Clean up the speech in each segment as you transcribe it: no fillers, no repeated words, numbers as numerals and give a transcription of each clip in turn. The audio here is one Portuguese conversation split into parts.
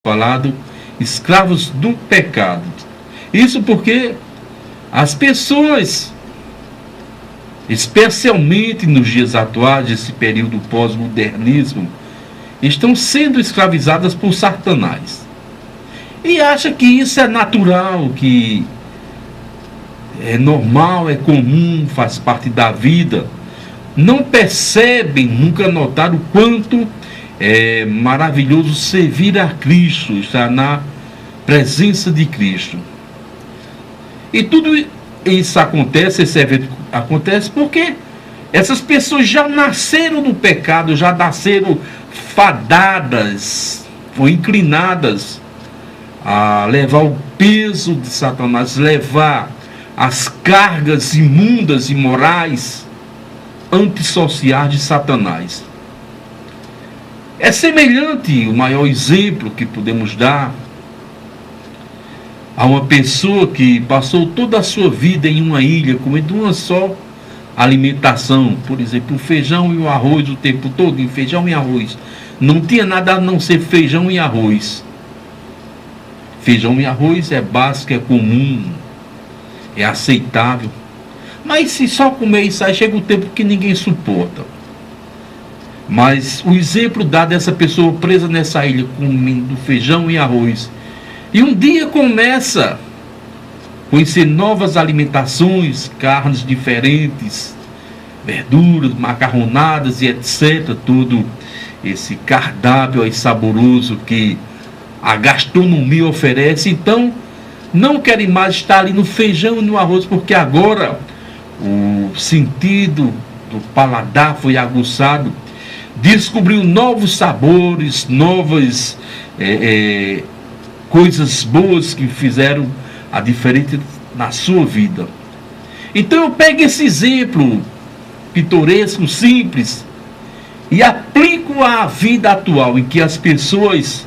falado, escravos do pecado. Isso porque as pessoas, especialmente nos dias atuais, desse período pós-modernismo, estão sendo escravizadas por Satanás. E acha que isso é natural, que é normal, é comum, faz parte da vida. Não percebem, nunca notaram o quanto é maravilhoso servir a Cristo, estar na presença de Cristo. E tudo isso acontece, esse evento acontece porque essas pessoas já nasceram no pecado, já nasceram fadadas, ou inclinadas a levar o peso de Satanás, levar as cargas imundas e morais antissociais de Satanás. É semelhante, o maior exemplo que podemos dar a uma pessoa que passou toda a sua vida em uma ilha, comendo uma só alimentação, por exemplo, o feijão e o arroz o tempo todo, feijão e arroz. Não tinha nada a não ser feijão e arroz. Feijão e arroz é básico, é comum, é aceitável. Mas se só comer isso aí, chega um tempo que ninguém suporta. Mas o exemplo dado dessa pessoa presa nessa ilha comendo feijão e arroz, e um dia começa a conhecer novas alimentações, carnes diferentes, verduras, macarronadas e etc. Tudo esse cardápio aí saboroso que a gastronomia oferece. Então não querem mais estar ali no feijão e no arroz, porque agora o sentido do paladar foi aguçado, descobriu novos sabores, novas coisas boas que fizeram a diferença na sua vida. Então eu pego esse exemplo pitoresco, simples, e aplico à vida atual, em que as pessoas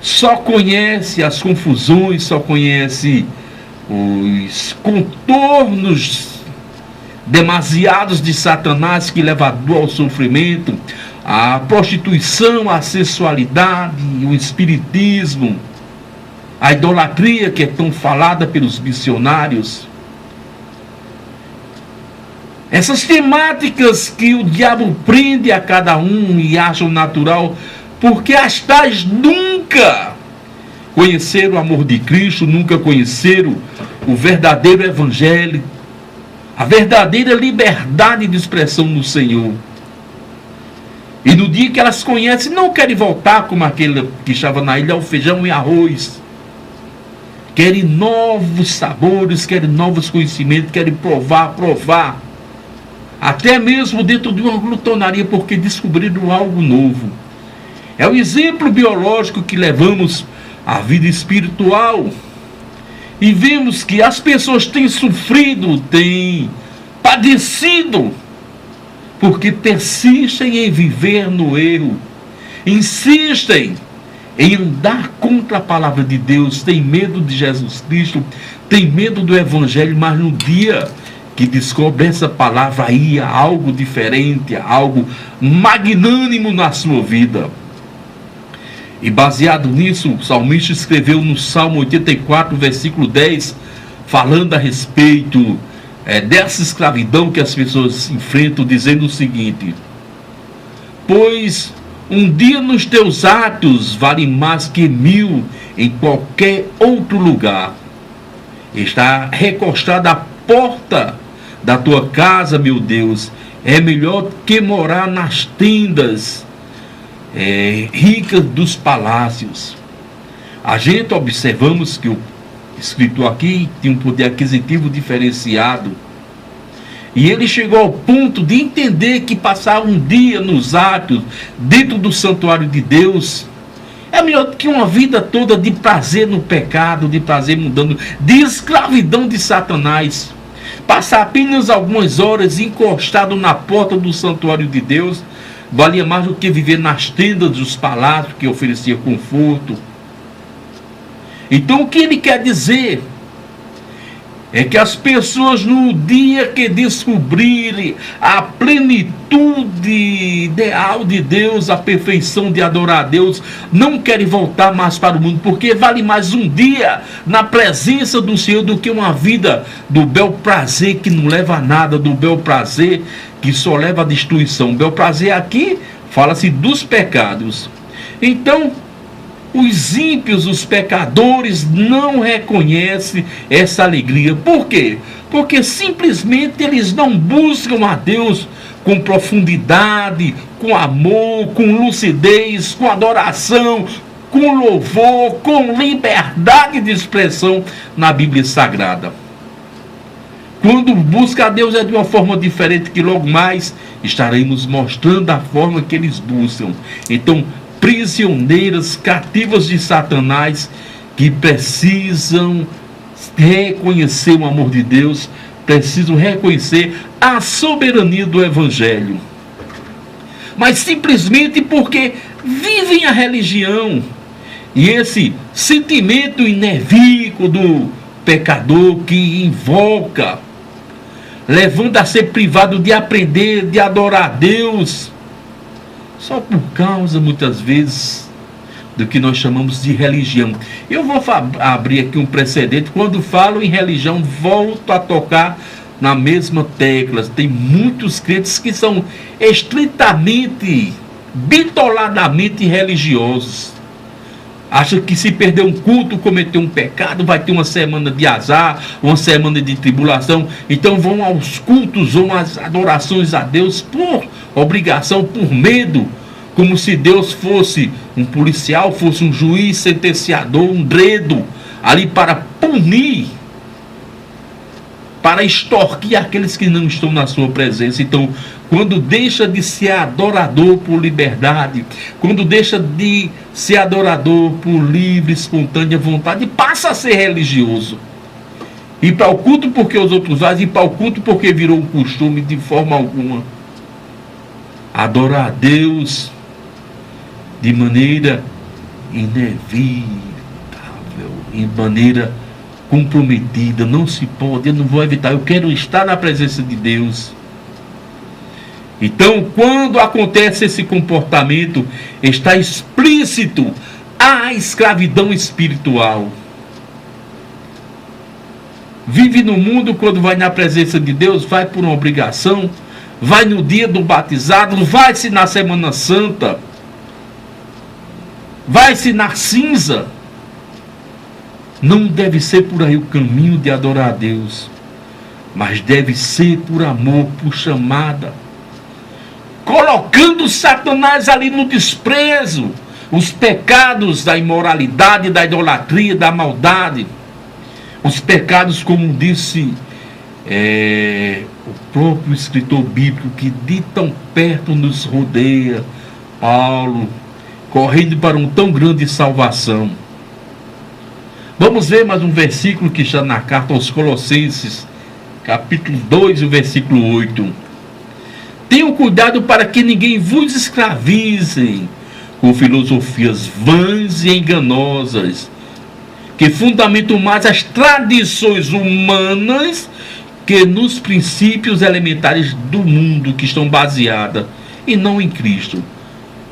só conhecem as confusões, só conhecem os contornos demasiados de Satanás que leva a dor ao sofrimento, a prostituição, a sensualidade, o espiritismo, a idolatria que é tão falada pelos missionários. Essas temáticas que o diabo prende a cada um e acham natural, porque as tais nunca conheceram o amor de Cristo, nunca conheceram o verdadeiro evangelho, a verdadeira liberdade de expressão no Senhor. E no dia que elas conhecem, não querem voltar como aquele que estava na ilha ao feijão e arroz. Querem novos sabores, querem novos conhecimentos, querem provar. Até mesmo dentro de uma glutonaria, porque descobriram algo novo. É o exemplo biológico que levamos à vida espiritual. E vemos que as pessoas têm sofrido, têm padecido, porque persistem em viver no erro, insistem em andar contra a palavra de Deus, têm medo de Jesus Cristo, têm medo do Evangelho, mas no dia que descobre essa palavra, aí há algo diferente, há algo magnânimo na sua vida. E baseado nisso, o salmista escreveu no Salmo 84, versículo 10, falando a respeito dessa escravidão que as pessoas enfrentam, dizendo o seguinte: pois um dia nos teus atos vale mais que 1000 em qualquer outro lugar. Está recostado à porta da tua casa, meu Deus, é melhor que morar nas tendas ricas dos palácios. A gente observamos que o escritor aqui tem um poder aquisitivo diferenciado, e ele chegou ao ponto de entender que passar um dia nos atos, dentro do santuário de Deus, é melhor do que uma vida toda de prazer no pecado, de prazer mudando, de escravidão de Satanás. Passar apenas algumas horas encostado na porta do santuário de Deus valia mais do que viver nas tendas dos palácios, que oferecia conforto. Então o que ele quer dizer? é que as pessoas, no dia que descobrirem a plenitude ideal de Deus, a perfeição de adorar a Deus, não querem voltar mais para o mundo, porque vale mais um dia na presença do Senhor do que uma vida do bel prazer que não leva a nada, do bel prazer que só leva à destruição. O bel prazer aqui fala-se dos pecados. Então, os ímpios, os pecadores, não reconhecem essa alegria. Por quê? Porque simplesmente eles não buscam a Deus com profundidade, com amor, com lucidez, com adoração, com louvor, com liberdade de expressão na Bíblia Sagrada. Quando busca a Deus é de uma forma diferente, que logo mais estaremos mostrando a forma que eles buscam. Então, prisioneiras, cativas de Satanás, que precisam reconhecer o amor de Deus, precisam reconhecer a soberania do Evangelho. Mas simplesmente porque vivem a religião, e esse sentimento inequívoco do pecador que invoca, levando a ser privado de aprender, de adorar a Deus, só por causa, muitas vezes, do que nós chamamos de religião. Eu vou abrir aqui um precedente. Quando falo em religião, volto a tocar na mesma tecla. Tem muitos crentes que são estritamente, bitoladamente religiosos. Acha que se perder um culto, cometer um pecado, vai ter uma semana de azar, uma semana de tribulação. Então vão aos cultos, vão às adorações a Deus por obrigação, por medo. Como se Deus fosse um policial, fosse um juiz sentenciador, um dredo, ali para punir, para extorquir aqueles que não estão na sua presença. Então, quando deixa de ser adorador por liberdade, quando deixa de ser adorador por livre, espontânea vontade, passa a ser religioso. Ir para o culto porque os outros fazem, ir para o culto porque virou um costume, de forma alguma. Adorar a Deus de maneira inevitável, de maneira comprometida, não se pode, eu não vou evitar, eu quero estar na presença de Deus. Então, quando acontece esse comportamento, está explícito a escravidão espiritual. Vive no mundo, quando vai na presença de Deus, vai por uma obrigação, vai no dia do batizado, vai-se na Semana Santa, vai-se na cinza. Não deve ser por aí o caminho de adorar a Deus, mas deve ser por amor, por chamada, colocando Satanás ali no desprezo, os pecados da imoralidade, da idolatria, da maldade, os pecados, como disse o próprio escritor bíblico, que de tão perto nos rodeia, Paulo, correndo para um tão grande salvação. Vamos ver mais um versículo que está na carta aos Colossenses, capítulo 2, o versículo 8. Tenham cuidado para que ninguém vos escravize com filosofias vãs e enganosas, que fundamentam mais as tradições humanas que nos princípios elementares do mundo, que estão baseadas e não em Cristo.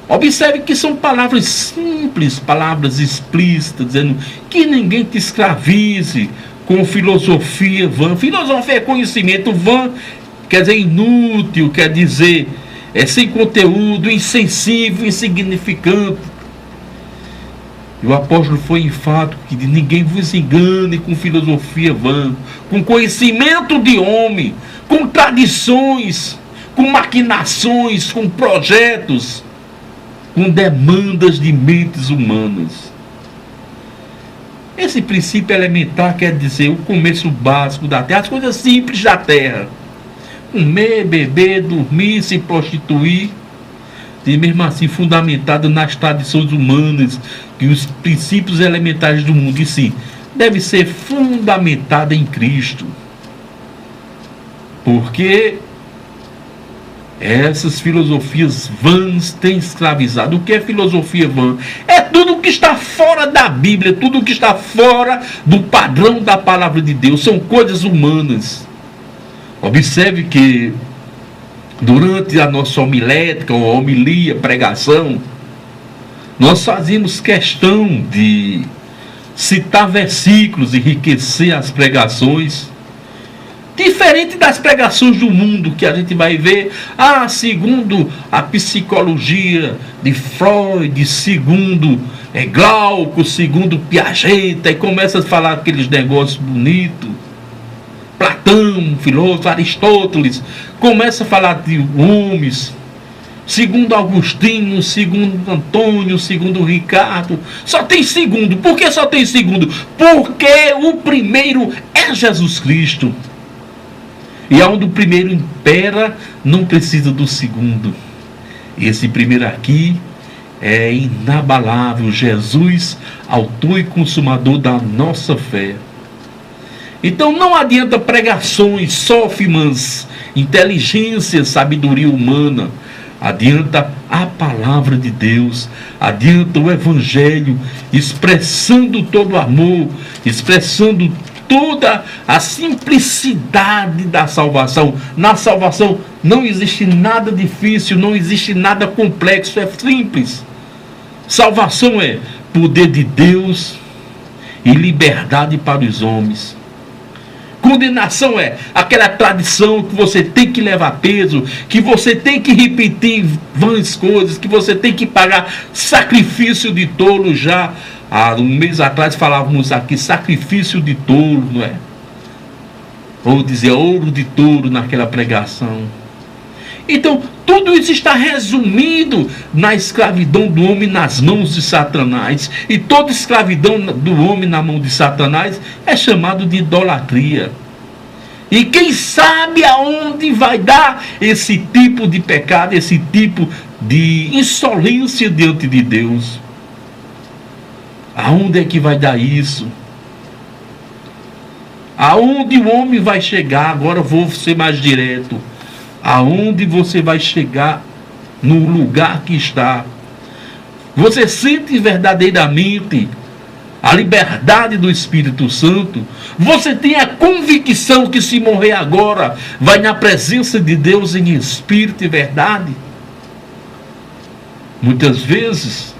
Observe que são palavras simples, palavras explícitas, dizendo que ninguém te escravize com filosofia vã. Filosofia é conhecimento, vã quer dizer inútil, quer dizer sem conteúdo, insensível, insignificante. E o apóstolo foi enfático que ninguém vos engane com filosofia vã, com conhecimento de homem, com tradições, com maquinações, com projetos, com demandas de mentes humanas. Esse princípio elementar quer dizer o começo básico da terra, as coisas simples da terra. Comer, beber, dormir, se prostituir, e mesmo assim fundamentado nas tradições humanas, que os princípios elementares do mundo em si deve ser fundamentada em Cristo. Porque Essas filosofias vãs têm escravizado. O que é filosofia vã? É tudo que está fora da Bíblia, tudo que está fora do padrão da palavra de Deus. São coisas humanas. Observe que durante a nossa homilética, ou homilia, pregação, nós fazemos questão de citar versículos, enriquecer as pregações. Diferente das pregações do mundo que a gente vai ver, segundo a psicologia de Freud, segundo Glauco, segundo Piaget, e começa a falar aqueles negócios bonitos. Platão, filósofo, Aristóteles, começa a falar de homens, segundo Agostinho, segundo Antônio, segundo Ricardo. Só tem segundo. Por que só tem segundo? Porque o primeiro é Jesus Cristo. E onde o primeiro impera, não precisa do segundo. Esse primeiro aqui é inabalável. Jesus, autor e consumador da nossa fé. Então não adianta pregações sófimas, inteligência, sabedoria humana. Adianta a palavra de Deus, adianta o Evangelho, expressando todo o amor, expressando toda a simplicidade da salvação. Na salvação não existe nada difícil, não existe nada complexo, é simples. Salvação é poder de Deus e liberdade para os homens. Condenação é aquela tradição que você tem que levar peso, que você tem que repetir vãs coisas, que você tem que pagar sacrifício de tolo. Já há um mês atrás falávamos aqui sacrifício de touro, não é? Ou dizer ouro de touro naquela pregação. Então, tudo isso está resumido na escravidão do homem nas mãos de Satanás. E toda escravidão do homem na mão de Satanás é chamado de idolatria. E quem sabe aonde vai dar esse tipo de pecado, esse tipo de insolência diante de Deus? Aonde é que vai dar isso? Aonde o homem vai chegar? Agora vou ser mais direto. Aonde você vai chegar no lugar que está? Você sente verdadeiramente a liberdade do Espírito Santo? Você tem a convicção que se morrer agora, vai na presença de Deus em espírito e verdade? Muitas vezes,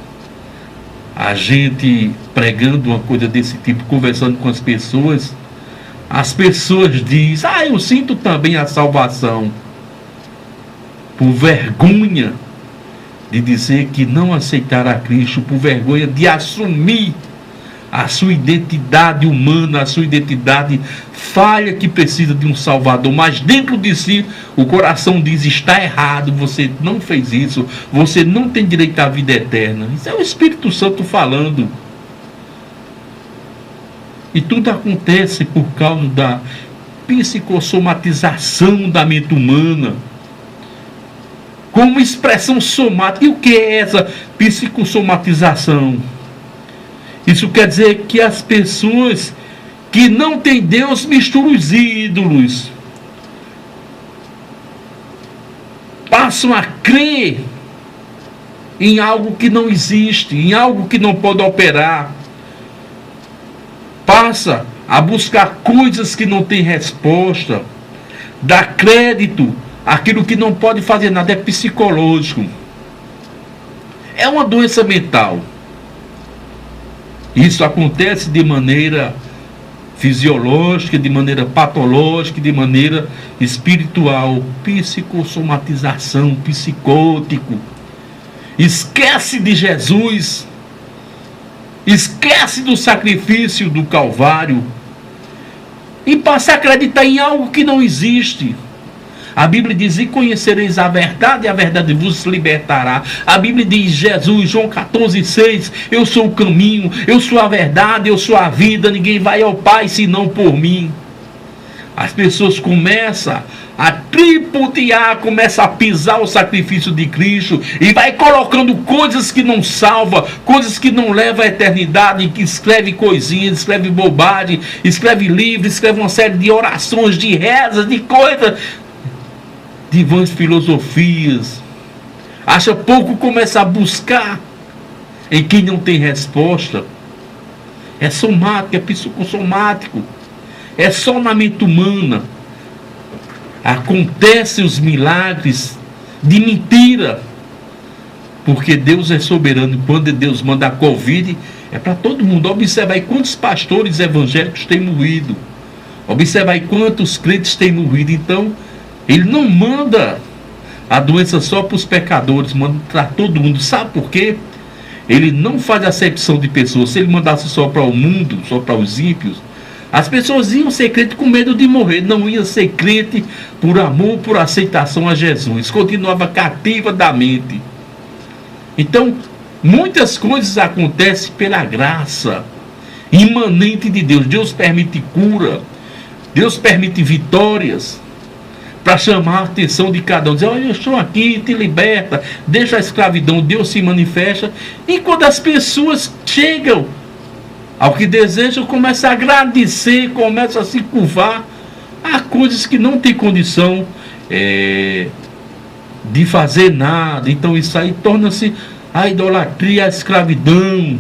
a gente pregando uma coisa desse tipo, conversando com as pessoas dizem, eu sinto também a salvação. Por vergonha de dizer que não aceitaram a Cristo, por vergonha de assumir a sua identidade humana, a sua identidade falha, que precisa de um Salvador, mas dentro de si o coração diz, está errado, você não fez isso, você não tem direito à vida eterna. Isso é o Espírito Santo falando. E tudo acontece por causa da psicossomatização da mente humana, como expressão somática. E o que é essa psicossomatização? Isso quer dizer que as pessoas que não têm Deus misturam os ídolos, passam a crer em algo que não existe, em algo que não pode operar, passa a buscar coisas que não têm resposta, dá crédito àquilo que não pode fazer nada. É psicológico, é uma doença mental. Isso acontece de maneira fisiológica, de maneira patológica, de maneira espiritual. Psicossomatização, psicótico. Esquece de Jesus, esquece do sacrifício do Calvário e passa a acreditar em algo que não existe. A Bíblia diz, e conhecereis a verdade vos libertará. A Bíblia diz, Jesus, João 14,6, eu sou o caminho, eu sou a verdade, eu sou a vida, ninguém vai ao Pai senão por mim. As pessoas começam a tripudiar, começam a pisar o sacrifício de Cristo e vai colocando coisas que não salvam, coisas que não levam à eternidade, que escreve coisinhas, escreve bobagem, escreve livros, escreve uma série de orações, de rezas, de coisas. de vãs filosofias. Acha pouco começar a buscar em quem não tem resposta. É somático, é psicossomático. É só na mente humana. Acontecem os milagres de mentira. Porque Deus é soberano. Quando Deus manda a Covid, é para todo mundo. Observa aí quantos pastores evangélicos têm morrido. Observa aí quantos crentes têm morrido. Então, Ele não manda a doença só para os pecadores, manda para todo mundo. Sabe por quê? Ele não faz acepção de pessoas. Se Ele mandasse só para o mundo, só para os ímpios, as pessoas iam ser crentes com medo de morrer. Não iam ser crente por amor, por aceitação a Jesus. Continuava cativa da mente. Então, muitas coisas acontecem pela graça imanente de Deus. Deus permite cura. Deus permite vitórias para chamar a atenção de cada um. Dizer, olha, eu estou aqui, te liberta, deixa a escravidão. Deus se manifesta. E quando as pessoas chegam ao que desejam, começam a agradecer, começam a se curvar. Há coisas que não tem condição de fazer nada. Então isso aí torna-se a idolatria, a escravidão.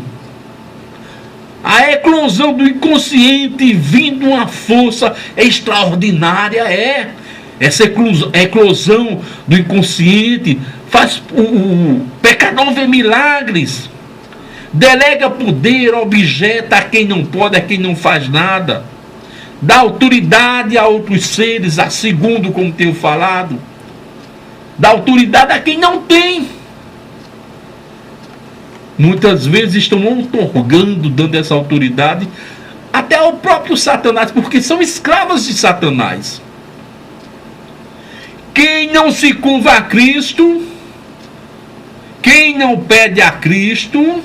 A eclosão do inconsciente vindo uma força extraordinária. Essa eclosão do inconsciente faz o pecador ver milagres. Delega poder, objeta a quem não pode, a quem não faz nada. Dá autoridade a outros seres, a segundo, como tenho falado. Dá autoridade a quem não tem. Muitas vezes estão outorgando, dando essa autoridade até ao próprio Satanás, porque são escravos de Satanás. Quem não se curva a Cristo, quem não pede a Cristo,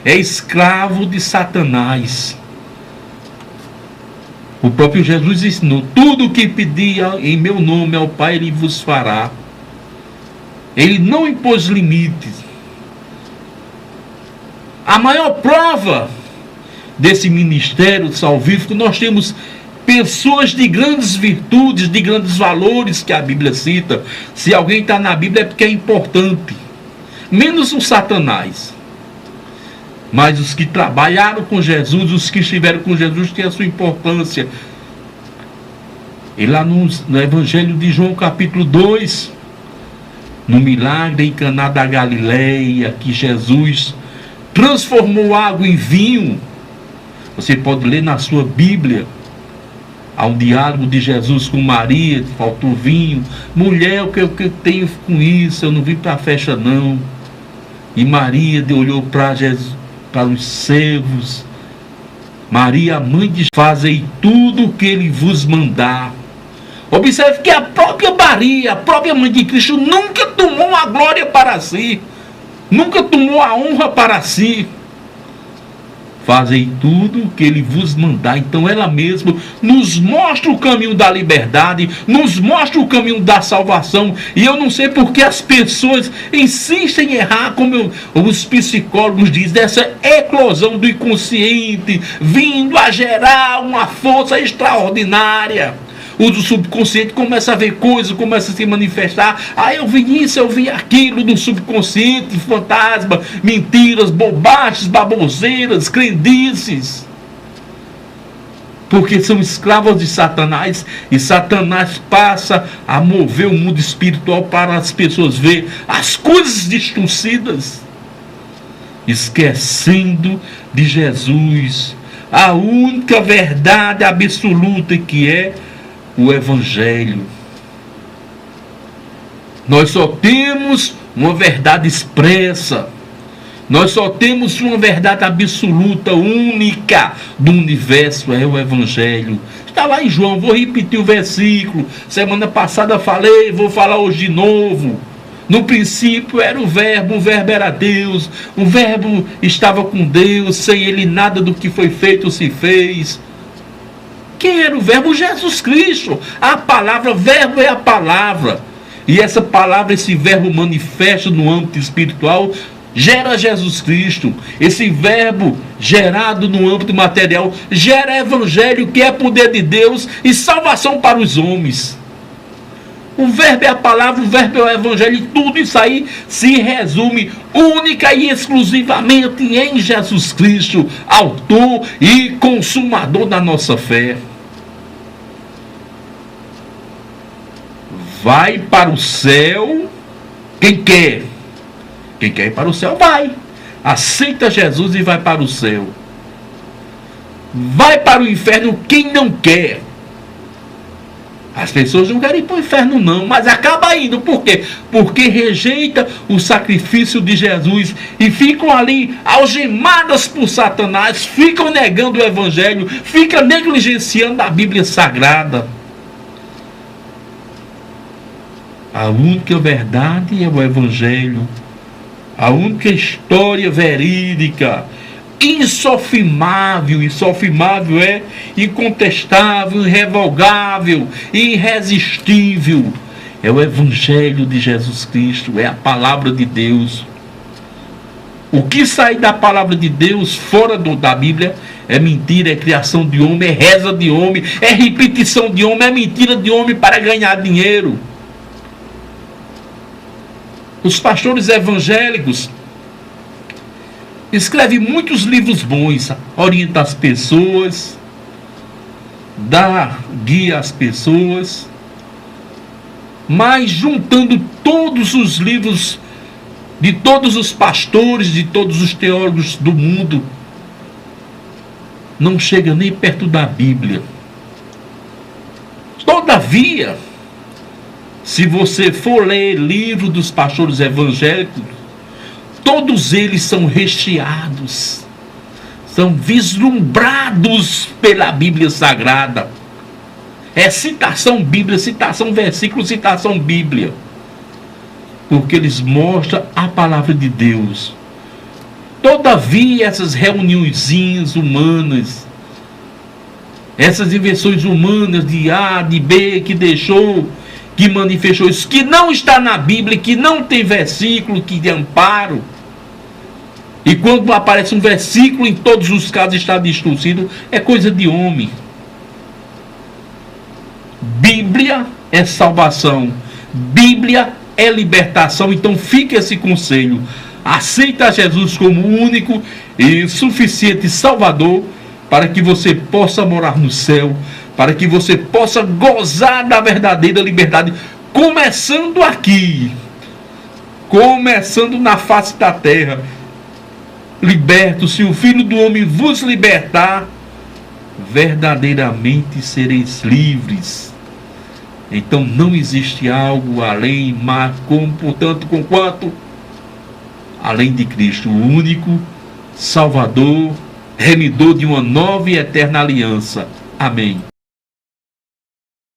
é escravo de Satanás. O próprio Jesus ensinou: tudo o que pedir em meu nome ao Pai, Ele vos fará. Ele não impôs limites. A maior prova desse ministério salvífico, nós temos pessoas de grandes virtudes, de grandes valores que a Bíblia cita. Se alguém está na Bíblia é porque é importante. Menos o Satanás. Mas os que trabalharam com Jesus, os que estiveram com Jesus, têm a sua importância. E lá no Evangelho de João, capítulo 2, no milagre em Caná da Galileia, que Jesus transformou água em vinho. Você pode ler na sua Bíblia. Há um diálogo de Jesus com Maria, faltou vinho. Mulher, o que eu tenho com isso? Eu não vim para a festa não. E Maria olhou para Jesus, para os servos. Maria, mãe de Jesus, fazei tudo o que Ele vos mandar. Observe que a própria Maria, a própria mãe de Cristo, nunca tomou a glória para si. Nunca tomou a honra para si. Fazei tudo o que Ele vos mandar. Então ela mesma nos mostra o caminho da liberdade, nos mostra o caminho da salvação. E eu não sei porque as pessoas insistem em errar, como os psicólogos dizem, dessa eclosão do inconsciente, vindo a gerar uma força extraordinária. O subconsciente começa a ver coisas, começa a se manifestar. Eu vi isso, eu vi aquilo do subconsciente, fantasma, mentiras, bobagens, baboseiras, crendices. Porque são escravos de Satanás. E Satanás passa a mover o mundo espiritual para as pessoas ver as coisas distorcidas, esquecendo de Jesus, a única verdade absoluta, que é o Evangelho. Nós só temos uma verdade expressa. Nós só temos uma verdade absoluta, única do universo, é o Evangelho. Está lá em João, vou repetir o versículo. Semana passada falei, vou falar hoje de novo. No princípio era o Verbo era Deus. O Verbo estava com Deus, sem Ele nada do que foi feito se fez. Quem era o Verbo? Jesus Cristo. A palavra, Verbo é a palavra. E essa palavra, esse Verbo manifesta no âmbito espiritual, gera Jesus Cristo. Esse Verbo gerado no âmbito material gera Evangelho, que é poder de Deus e salvação para os homens. O verbo é a palavra, o verbo é o evangelho, e tudo isso aí se resume única e exclusivamente em Jesus Cristo, autor e consumador da nossa fé. Vai para o céu quem quer. Quem quer ir para o céu, vai. Aceita Jesus e vai para o céu. Vai para o inferno quem não quer. As pessoas não querem ir para o inferno não, mas acaba indo. Por quê? Porque rejeita o sacrifício de Jesus e ficam ali algemadas por Satanás, ficam negando o evangelho, ficam negligenciando a Bíblia Sagrada. A única verdade é o evangelho. A única história verídica, insofismável é incontestável, irrevogável, irresistível, é o evangelho de Jesus Cristo, é a palavra de Deus. O que sai da palavra de Deus fora da Bíblia é mentira, é criação de homem, é reza de homem, é repetição de homem, é mentira de homem para ganhar dinheiro. Os pastores evangélicos escrevem muitos livros bons, orientam as pessoas, dá guia às pessoas, mas juntando todos os livros de todos os pastores, de todos os teólogos do mundo, não chega nem perto da Bíblia. Todavia, se você for ler livro dos pastores evangélicos, todos eles são recheados, são vislumbrados pela Bíblia Sagrada. É citação Bíblia, citação versículo, citação Bíblia. Porque eles mostram a palavra de Deus. Todavia, essas reuniõezinhas humanas, essas invenções humanas de A, de B, que deixou, que manifestou isso, que não está na Bíblia, que não tem versículo que de amparo, e quando aparece um versículo, em todos os casos está distorcido, é coisa de homem. Bíblia é salvação, Bíblia é libertação. Então fica esse conselho: aceita Jesus como único e suficiente Salvador, para que você possa morar no céu, para que você possa gozar da verdadeira liberdade, começando aqui, começando na face da terra. Liberto, se o Filho do Homem vos libertar, verdadeiramente sereis livres. Então não existe algo além, mas portanto, conquanto além de Cristo, o único Salvador, remidor de uma nova e eterna aliança. Amém.